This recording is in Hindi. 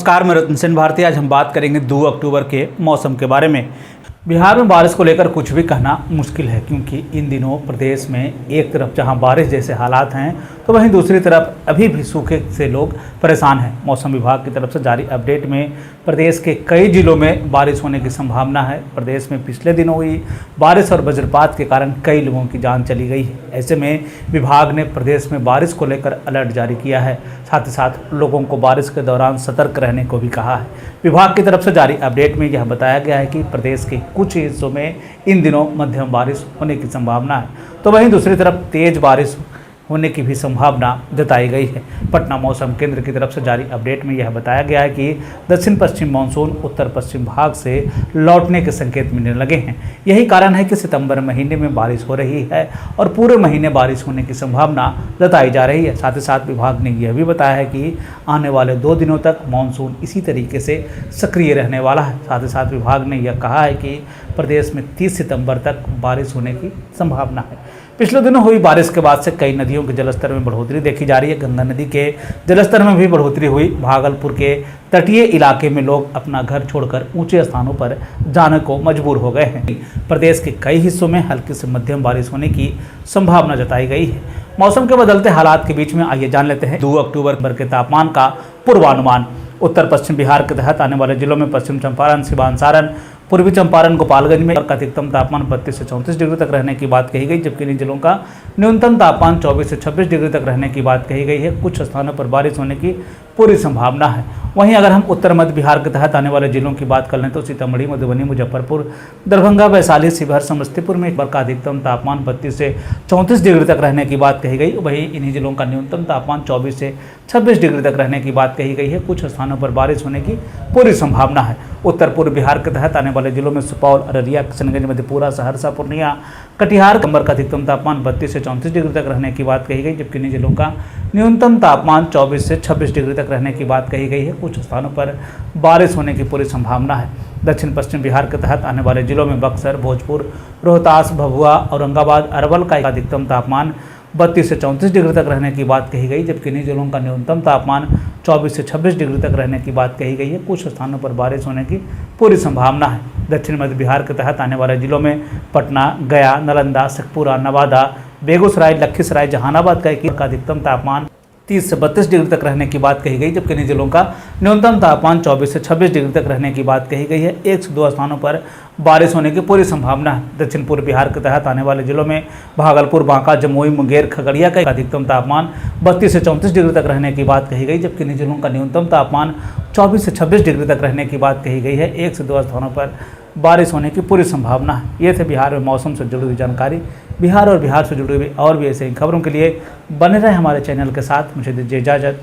नमस्कार, मैं रतन सेन भारती। आज हम बात करेंगे 2 अक्टूबर के मौसम के बारे में। बिहार में बारिश को लेकर कुछ भी कहना मुश्किल है, क्योंकि इन दिनों प्रदेश में एक तरफ जहां बारिश जैसे हालात हैं तो वहीं दूसरी तरफ अभी भी सूखे से लोग परेशान हैं। मौसम विभाग की तरफ से जारी अपडेट में प्रदेश के कई जिलों में बारिश होने की संभावना है। प्रदेश में पिछले दिनों हुई बारिश और वज्रपात के कारण कई लोगों की जान चली गई है। ऐसे में विभाग ने प्रदेश में बारिश को लेकर अलर्ट जारी किया है। साथ ही साथ लोगों को बारिश के दौरान सतर्क रहने को भी कहा है। विभाग की तरफ से जारी अपडेट में यह बताया गया है कि प्रदेश के कुछ हिस्सों में इन दिनों मध्यम बारिश होने की संभावना है, तो वहीं दूसरी तरफ तेज बारिश होने की भी संभावना जताई गई है। पटना मौसम केंद्र की तरफ से जारी अपडेट में यह बताया गया है कि दक्षिण पश्चिम मानसून उत्तर पश्चिम भाग से लौटने के संकेत मिलने लगे हैं। यही कारण है कि सितंबर महीने में बारिश हो रही है और पूरे महीने बारिश होने की संभावना जताई जा रही है। साथ ही साथ विभाग ने यह भी बताया है कि आने वाले 2 दिनों तक मानसून इसी तरीके से सक्रिय रहने वाला है। साथ ही साथ विभाग ने यह कहा है कि प्रदेश में 30 सितंबर तक बारिश होने की संभावना है। पिछले दिनों हुई बारिश के बाद से कई नदियों के जलस्तर में बढ़ोतरी देखी जा रही है। गंगा नदी के जलस्तर में भी बढ़ोतरी हुई। भागलपुर के तटीय इलाके में लोग अपना घर छोड़कर ऊंचे स्थानों पर जाने को मजबूर हो गए हैं। प्रदेश के कई हिस्सों में हल्की से मध्यम बारिश होने की संभावना जताई गई है। मौसम के बदलते हालात के बीच में आइए जान लेते हैं 2 अक्टूबर के तापमान का पूर्वानुमान। उत्तर पश्चिम बिहार के तहत आने वाले जिलों में पश्चिम चंपारण, सिवान, सारण, पूर्वी चंपारण, गोपालगंज में का अधिकतम तापमान 32 से 34 डिग्री तक रहने की बात कही गई, जबकि इन जिलों का न्यूनतम तापमान 24 से 26 डिग्री तक रहने की बात कही गई है। कुछ स्थानों पर बारिश होने की पूरी संभावना है। वहीं अगर हम उत्तर मध्य बिहार के तहत आने वाले जिलों की बात कर लें तो सीतामढ़ी, मधुबनी, मुजफ्फरपुर, दरभंगा, वैशाली, शिवहर, समस्तीपुर में एक बार का अधिकतम तापमान 32 से 34 डिग्री तक रहने की बात कही गई। वहीं इन्हीं जिलों का न्यूनतम तापमान 24 से 26 डिग्री तक रहने की बात कही गई है। कुछ स्थानों पर बारिश होने की पूरी संभावना है। उत्तर पूर्व बिहार के तहत आने वाले जिलों में सुपौल, अररिया, किशनगंज, मधेपुरा, सहरसा, पूर्णिया, कटिहार, कंबर का अधिकतम तापमान 32 से 34 डिग्री तक रहने की बात कही गई, जबकि इन जिलों का न्यूनतम तापमान 24 से 26 डिग्री तक रहने की बात कही गई है। कुछ स्थानों पर बारिश होने की पूरी संभावना है। दक्षिण पश्चिम बिहार के तहत आने वाले जिलों में बक्सर, भोजपुर, रोहतास, भभुआ, औरंगाबाद, अरवल का अधिकतम तापमान 32 से 34 डिग्री तक रहने की बात कही गई, जबकि इन जिलों का न्यूनतम तापमान 24 से 26 डिग्री तक रहने की बात कही गई है। कुछ स्थानों पर बारिश होने की पूरी संभावना है। दक्षिण मध्य बिहार के तहत आने वाले जिलों में पटना, गया, नालंदा, शेखपुरा, नवादा, बेगूसराय, लखीसराय, जहानाबाद का अधिकतम तापमान 30 से 32 डिग्री तक रहने की बात कही गई, जबकि इन जिलों का न्यूनतम तापमान 24 से 26 डिग्री तक रहने की बात कही गई है। 1 से 2 स्थानों पर बारिश होने की पूरी संभावना है। दक्षिण पूर्व बिहार के तहत आने वाले जिलों में भागलपुर, बांका, जमुई, मुंगेर, खगड़िया का अधिकतम तापमान 32 से 34 डिग्री तक रहने की बात कही गई, जबकि इन जिलों का न्यूनतम तापमान 24 से 26 डिग्री तक रहने की बात कही गई है। 1 से 2 स्थानों पर बारिश होने की पूरी संभावना है। ये थे बिहार में मौसम से जुड़ी हुई जानकारी। बिहार और बिहार से जुड़ी हुई और भी ऐसे ही खबरों के लिए बने रहे हमारे चैनल के साथ। मुझे दीजिए इजाज़त।